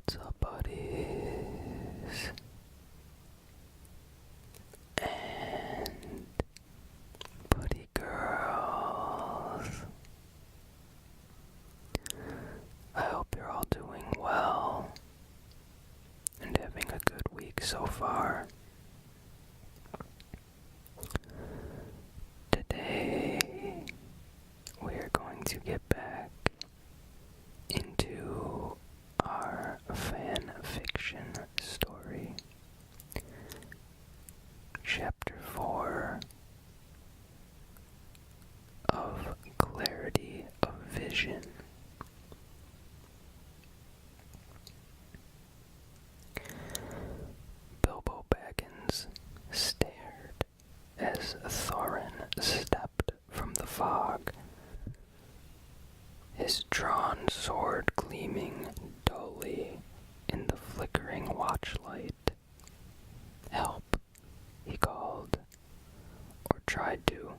What's up, buddies? And buddy girls. I hope you're all doing well and having a good week so far. Today, we are going to get back into our fan fiction story. Chapter 4 of Clarity of Vision. Bilbo Baggins stared as Thorin stepped from the fog, his drawn sword gleaming dully in the flickering watchlight. "Help," he called, or tried to,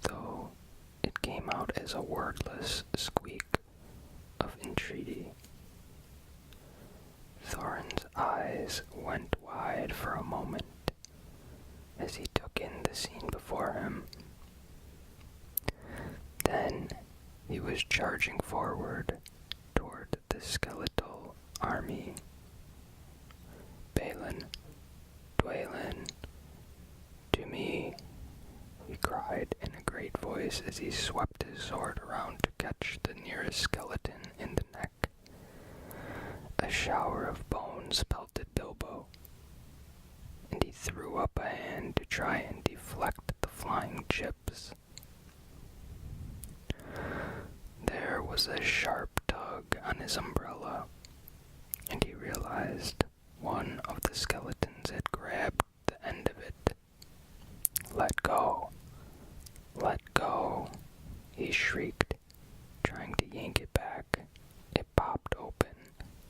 though it came out as a wordless squeak of entreaty. Thorin's eyes went wide for a moment as he took in the scene before him. Then he was charging forward toward the skeletal army. "Balin, Dwalin, to me," he cried in a great voice as he swept his sword around to catch the nearest skeleton in the neck. A shower of bones pelted Bilbo, and he threw up a hand to try and deflect the flying chips. There was a sharp tug on his umbrella, and he realized one of the skeletons had grabbed the end of it. "Let go! Let go!" he shrieked, trying to yank it back. It popped open,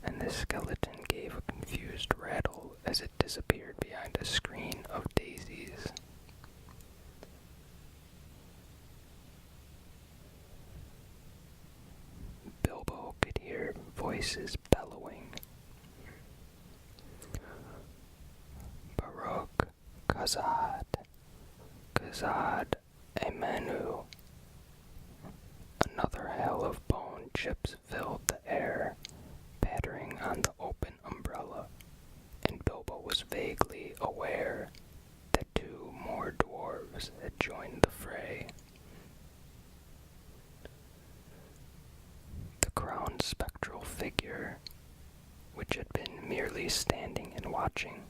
and the skeleton gave a confused rattle as it disappeared behind a screen of daisies. Bilbo could hear voices bellowing. "Baroque, Kazad, Kazad, Emenu." Another hail of bone chips filled the air, pattering on the open umbrella, and Bilbo was vaguely aware that two more dwarves had joined the fray. The crowned spectral figure, which had been merely standing and watching,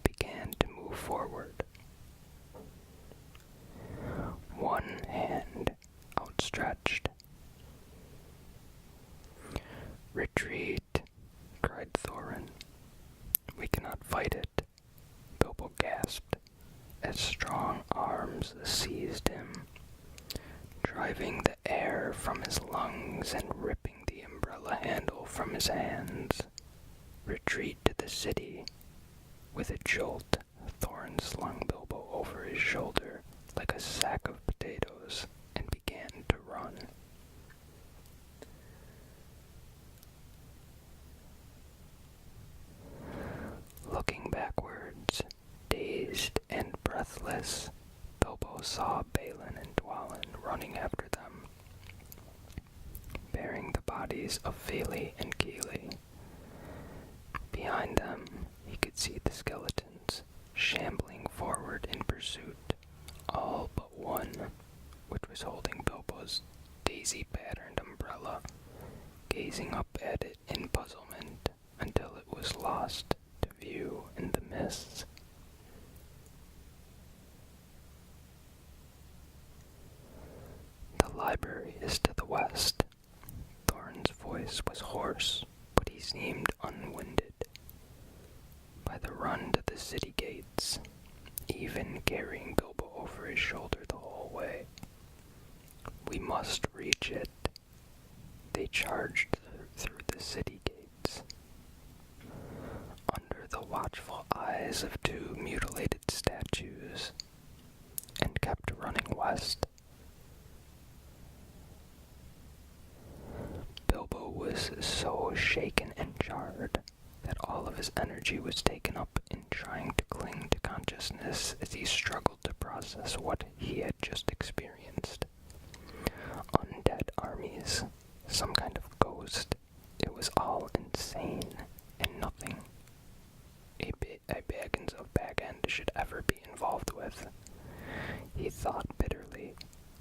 began to move forward. One hand outstretched. "Retreat," cried Thorin. "We cannot fight it," Bilbo gasped, as strong arms seized him, driving the air from his lungs and ripping the umbrella handle from his hands. "Retreat to the city." With a jolt, Thorin slung Bilbo over his shoulder like a sack of potatoes and began to run. Looking backwards, dazed and breathless, Bilbo saw Balin and Dwalin running after them, bearing the bodies of Fili and Kili. Behind them, he could see the skeletons shambling forward in pursuit, all but one, which was holding Bilbo's daisy-patterned umbrella, gazing up at it in puzzlement until it was lost to view in the mists. "The library is to the west." Thorin's voice was hoarse, but he seemed unwinded by the run to the city gates, even carrying Bilbo over his shoulder the whole way. "We must reach it." They charged through the city gates, under the watchful eyes of two mutilated statues, and kept running west. Bilbo was so shaken and jarred, that all of his energy was taken up in trying to cling to consciousness as he struggled to process what he had just experienced. Undead armies, some kind of ghost. It was all insane, and nothing a Baggins of Baggend should ever be involved with. He thought bitterly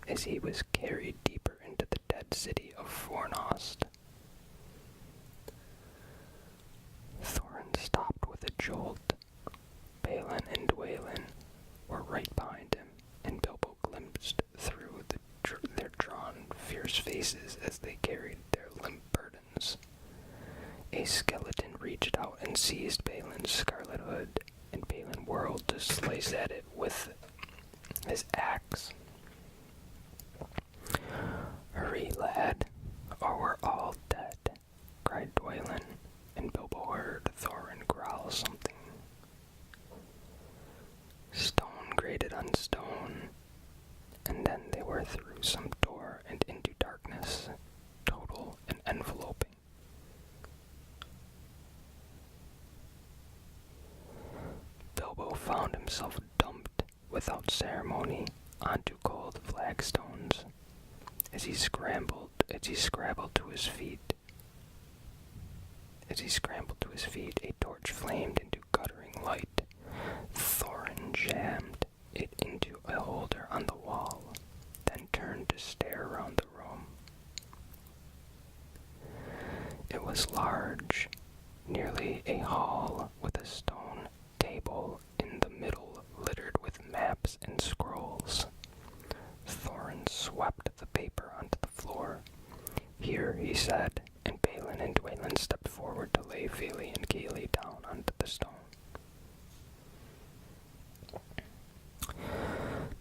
as he was carried deeper into the dead city of Fornost. Thorin stopped with a jolt. Balin and Dwalin were right behind him, and Bilbo glimpsed through their drawn, fierce faces as they carried their limp burdens. A skeleton reached out and seized Balin's scarlet hood, and Balin whirled to slice at it with his axe. "Hurry, lad, or we're all dead," cried Dwalin, and Bilbo heard Thorin growl something. Stone grated on stone, and then they were through some door and into darkness, total and enveloping. Bilbo found himself dumped without ceremony onto cold flagstones. As he scrambled to his feet, a torch flamed into guttering light. Thorin jammed it into a holder on the wall, then turned to stare around the room. It was large, nearly a hall with a stone table in the middle littered with maps and scrolls. Thorin swept the paper onto the floor. "Here," he said, and Balin and Dwalin stepped forward to lay Fili and Kili down onto the stone.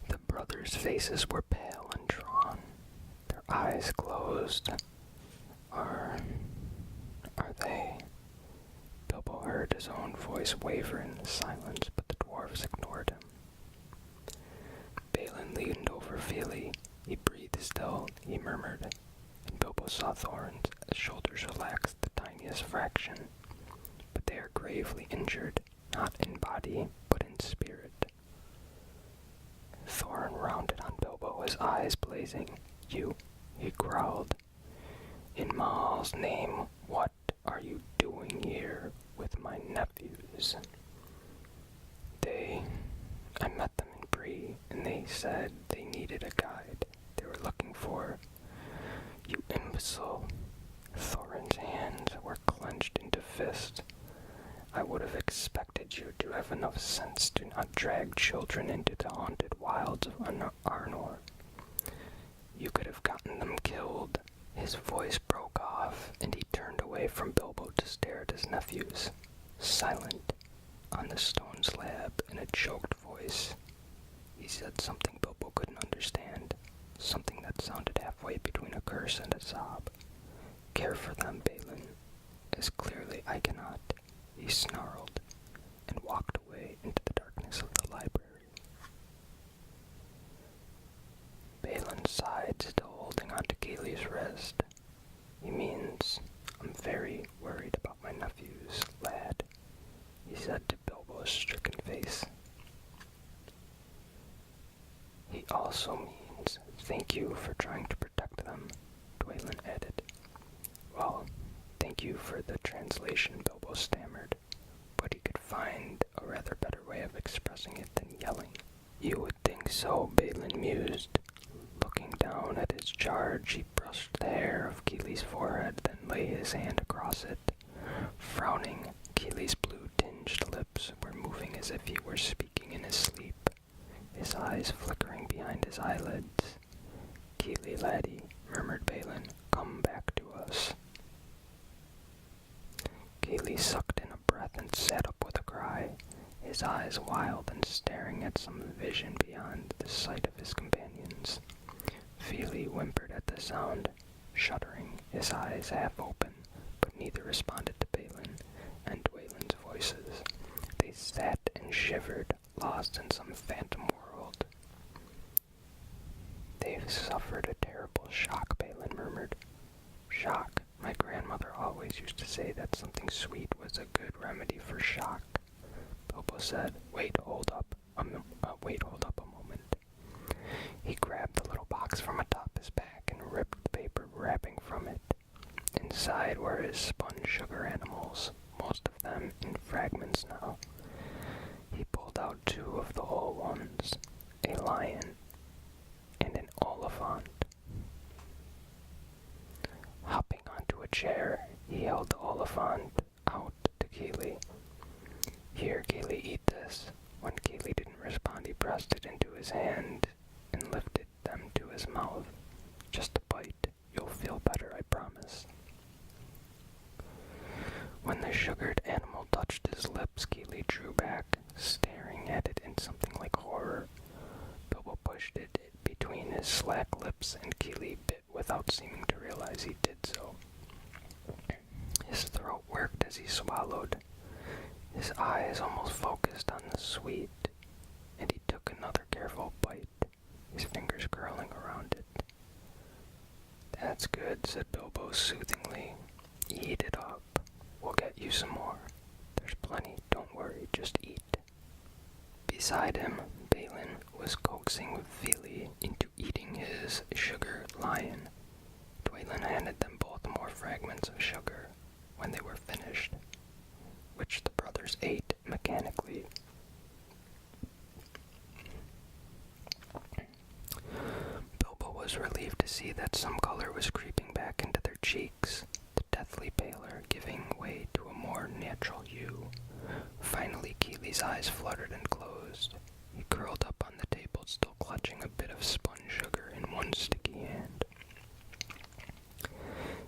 The brothers' faces were pale and drawn, their eyes closed. Are they? Bilbo heard his own voice waver in the silence, but the dwarves ignored him. Balin leaned over Fili. He breathed still, he murmured, and Bilbo saw Thorin's shoulders relax the tiniest fraction. But they are gravely injured, not in body, but in spirit. Thorin rounded on Bilbo, his eyes blazing. "You," he growled. "In Maal's name, what are you doing here with my nephews?" I met them in Bree, and they said they needed a guide. They were looking for... You imbecile. Thorin's hands were clenched into fists. I would have expected you to have enough sense to not drag children into the haunted wilds of Arnor. You could have gotten them killed. His voice broke off, and he turned away from Bilbo to stare at his nephews, silent, on the stone slab in a choked voice. He said something Bilbo couldn't understand, something that sounded halfway between a curse and a sob. "Care for them, Balin, as clearly I cannot," he snarled, and walked away into the darkness of the library. Balin sighed, still holding onto Kili's wrist. "He means I'm very worried about my nephews, lad," he said to Bilbo's stricken face. "He also means thank you for trying to protect them," Dwalin added. "Well, thank you for the translation," Bilbo stammered, but he could find a rather better way of expressing it than yelling. "You would think so," Balin mused. Looking down at his charge, he brushed the hair of Kili's forehead, then lay his hand across it. Frowning, Kili's blue-tinged lips were moving as if he were speaking in his sleep, his eyes flickering behind his eyelids. "Kili, laddie," murmured Balin, "come back to us." Kili sucked in a breath and sat up with a cry, his eyes wild and staring at some vision beyond the sight of his companions. Fili whimpered at the sound, shuddering, his eyes half open, but neither responded to Balin and Dwalin's voices. They sat and shivered, lost in some phantom world. "They've suffered a terrible shock," Balin murmured. "Shock. My grandmother always used to say that something sweet was a good remedy for shock. Bilbo said, hold up a moment. He grabbed the little box from atop his back and ripped the paper wrapping from it. Inside were his spun sugar animals, most of them in fragments now. He pulled out 2 of the whole ones, a lion and an oliphant. Hopping onto a chair, he held the oliphant out to Keely. Here, Keely, eat this. When Keely didn't respond, he pressed it into his hand and lifted them to his mouth. Just a bite. You'll feel better, I promise. When the sugared animal touched his lips, Keely drew back, staring at it in something like horror. Bilbo pushed it between his slack lips, and Keely bit without seeming to realize he did so. His throat worked as he swallowed. His eyes almost focused on the sweet, and he took another careful bite, his fingers curling around it. That's good, said Bilbo soothingly. Eat it up. We'll get you some more. There's plenty, don't worry, just eat. Beside him, Balin was coaxing Fili into eating his sugar lion. Dwalin handed them both more fragments of sugar when they were finished, which the brothers ate mechanically. Bilbo was relieved to see that some color was creeping back into their cheeks, the deathly pallor giving way to a more natural hue. Finally, Keely's eyes fluttered and closed. He curled up on the table, still clutching a bit of spun sugar in one sticky hand.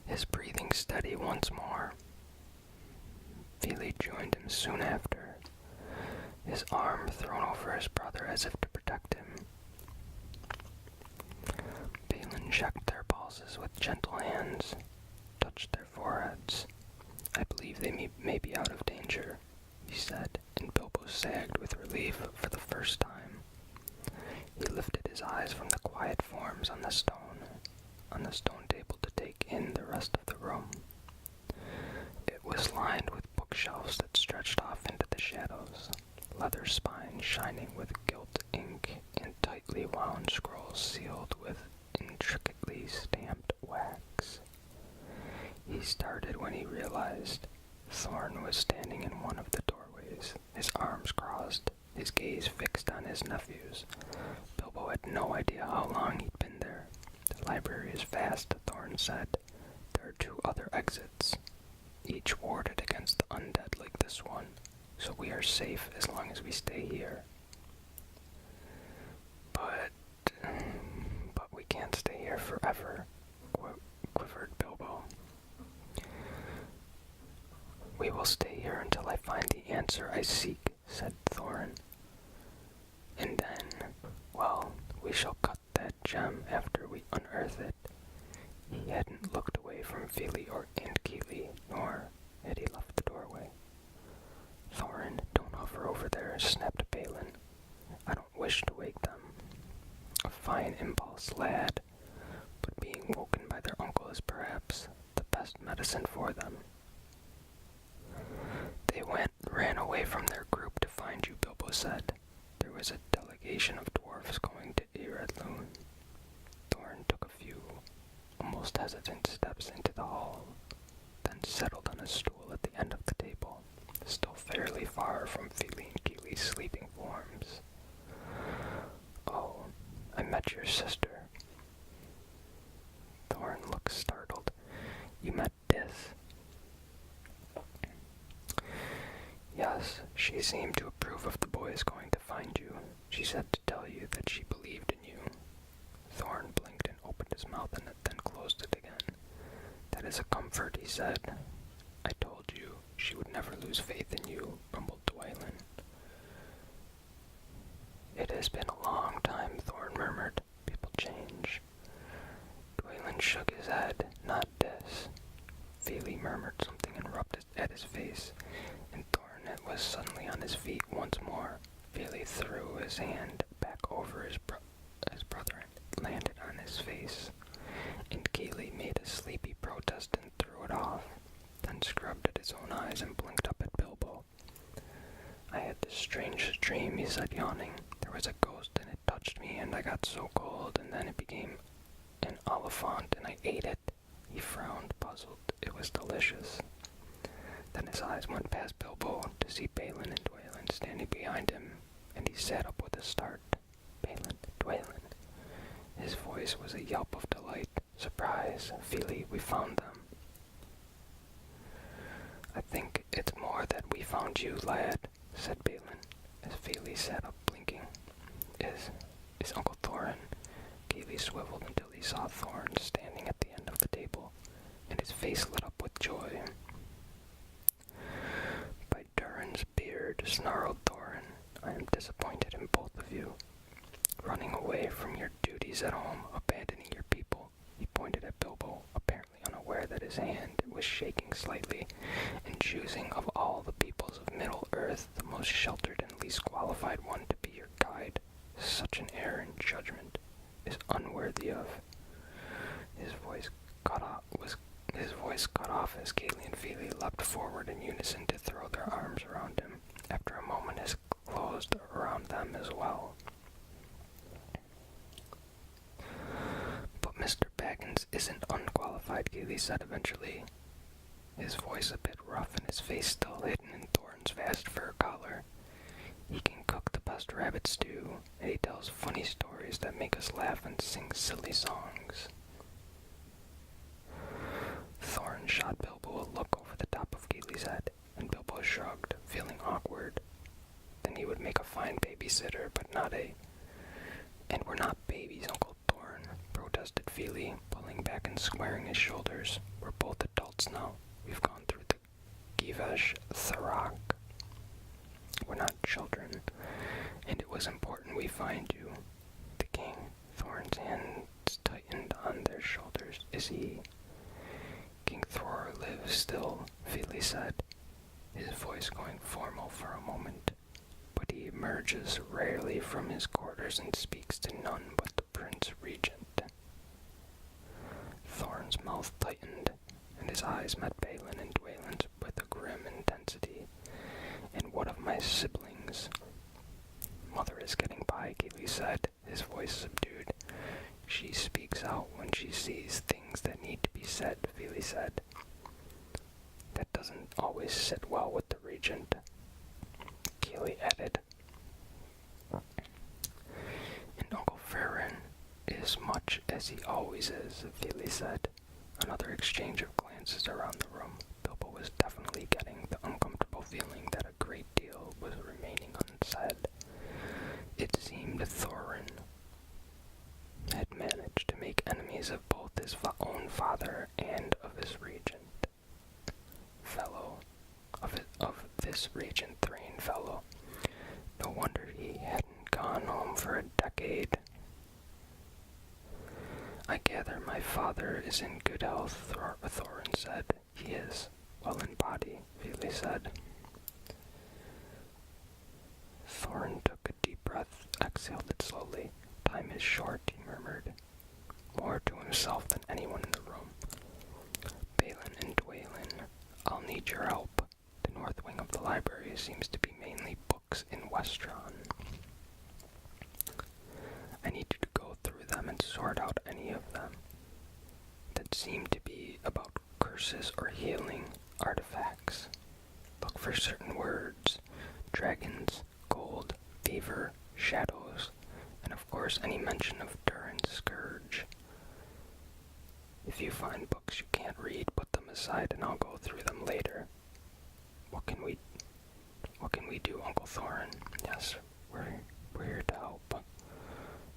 His breathing steady once more. Fili joined him soon after, his arm thrown over his brother as if to protect him. Balin checked their pulses with gentle hands, touched their foreheads. I believe they may be out of danger, he said, and Bilbo sagged with relief for the first time. He lifted his eyes from the quiet forms on the stone table to take in the rest of the room. It was lined with bookshelves that stretched off into the shadows, leather spines shining with gilt ink, and tightly wound scrolls sealed with intricately stamped wax. He started when he realized Thorin was standing in one of the doorways, his arms crossed, his gaze fixed on his nephews. Bilbo had no idea how long he'd been there. The library is vast, Thorin said. There are 2 other exits, each warded against the undead like this one, so we are safe as long as we stay here. But we can't stay here forever, quivered Bilbo. We will stay here until I find the answer I seek, said Thorin. And then, well, we shall cut that gem after we unearth it. He hadn't looked away from Fili and Keely, nor had he left the doorway. Thorin, don't hover over there, snapped Balin. I don't wish to wake them. A fine impulse, lad, but being woken by their uncle is perhaps the best medicine for them. They ran away from their group to find you, Bilbo said. There was a delegation of dwarfs going to Eredlune. Thorin took a few, almost hesitant steps into the hall, then settled on a stool at the end of the table, still fairly far from Fili and Keely's sleeping forms. Oh, I met your sister. Thorin looked startled. You met Dis? Yes, she seemed to approve of the boys going to find you. She said to tell you that she believed in you. Thorin blinked and opened his mouth and then closed it again. That is a comfort, he said. I told you she would never lose faith in you, rumbled Dwalin. It has been a long time, Thorin murmured. People change. Dwalin shook his head. Not this. Fili murmured something and rubbed at his face, and Thorin was suddenly on his feet once more. Fili threw his hand back over his brother and landed on his face, and Keely made a sleepy protest and threw it off. Then Thorin scrubbed at his own eyes and blinked up at Bilbo. "I had this strange dream," he said, yawning. "There was a ghost and it touched me and I got so cold, and then it became an oliphant and I ate it." He frowned, puzzled. It was delicious. Then his eyes went past Bilbo to see Balin and Dwalin standing behind him, and he sat up with a start. "Balin, Dwalin." His voice was a yelp of delight. "Surprise, Fili, we found them." "I think it's more that we found you, lad," said Balin, as Fili sat up blinking. Is Uncle Thorin?" Gilly swiveled until he saw Thorin standing at the end of the table, and his face lit up with joy. "By Durin's beard," snarled Thorin, "I am disappointed in both of you. Running away from your duties at home, abandoning your people." He pointed at Bilbo, apparently unaware that his hand was shaking slightly, "and choosing of all the peoples of Middle-earth the most sheltered and least qualified one to be your guide. Such an error in judgment is unworthy of—" His voice cut off as Gilly and Fili leapt forward in unison to throw their arms around him. After a moment, his closed around them as well. "But Mr. Baggins isn't unqualified," Gilly said eventually, his voice a bit rough and his face still hidden in Thorin's vast fur collar. "He can cook the best rabbit stew, and he tells funny stories that make us laugh and sing silly songs." Thorin shot Bilbo a look over the top of Gilly's head, and Bilbo shrugged, feeling awkward. Then he would make a fine babysitter, but not a— "And we're not babies, Uncle Thorin," protested Fili, pulling back and squaring his shoulders. "We're both adults now. We've gone through the Givesh Tharak. We're not children, and it was important we find you." The king, Thorin's hands tightened on their shoulders. "Is he—" "King Thror lives still," Fili said, his voice going formal for a moment. "But he emerges rarely from his quarters and speaks to none but the Prince Regent." Thorin's mouth tightened, and his eyes met Balin and Dwalin's with a grim intensity. "And what of my siblings?" "Mother is getting by," Gilly said, his voice subdued. "She speaks out when she sees things that need to be said," Fili said. "That doesn't always sit well with the Regent," Gilly added. "And Uncle Farron is much as he always is," Fili said. Another exchange of glances around the room. Bilbo was definitely getting the uncomfortable feeling that a great deal was remaining unsaid. It seemed Thorin had managed to make enemies of both his own father and of his regent fellow, of this regent Thrain fellow. No wonder he hadn't gone home for a decade. "I gather my father is in good health," Thorin said. "He is, well in body," Fili said. Thorin took a deep breath, exhaled it slowly. "Time is short," he murmured, more to himself than anyone in the room. "Balin and Dwalin, I'll need your help. The north wing of the library seems to be mainly books in Westron. I need you to go through them and sort out any of them that seem to be about curses or healing artifacts. Look for certain words: dragons, gold, beaver, shadows, and of course any mention of Durin's scourge. If you find books you can't read, put them aside and I'll go through them later. What can we do, Uncle Thorin?" "Yes, we're here to help."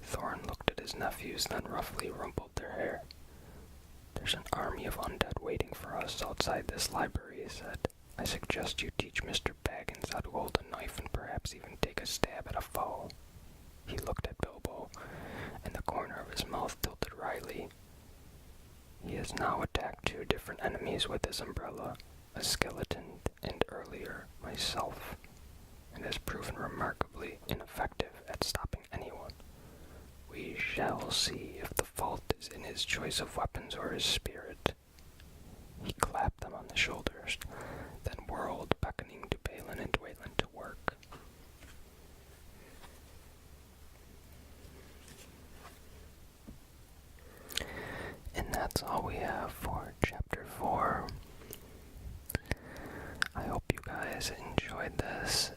Thorin looked at his nephews, then roughly rumpled their hair. "There's an army of undead waiting for us outside this library," he said. "I suggest you teach Mr. Baggins how to hold a knife and perhaps even take a stab at a foe." He looked at Bilbo, and the corner of his mouth tilted wryly. "He has now attacked 2 different enemies with his umbrella, a skeleton and earlier myself, and has proven remarkably ineffective at stopping anyone. We shall see if the fault is in his choice of weapons or his spirit." He clapped them on the shoulders. inside this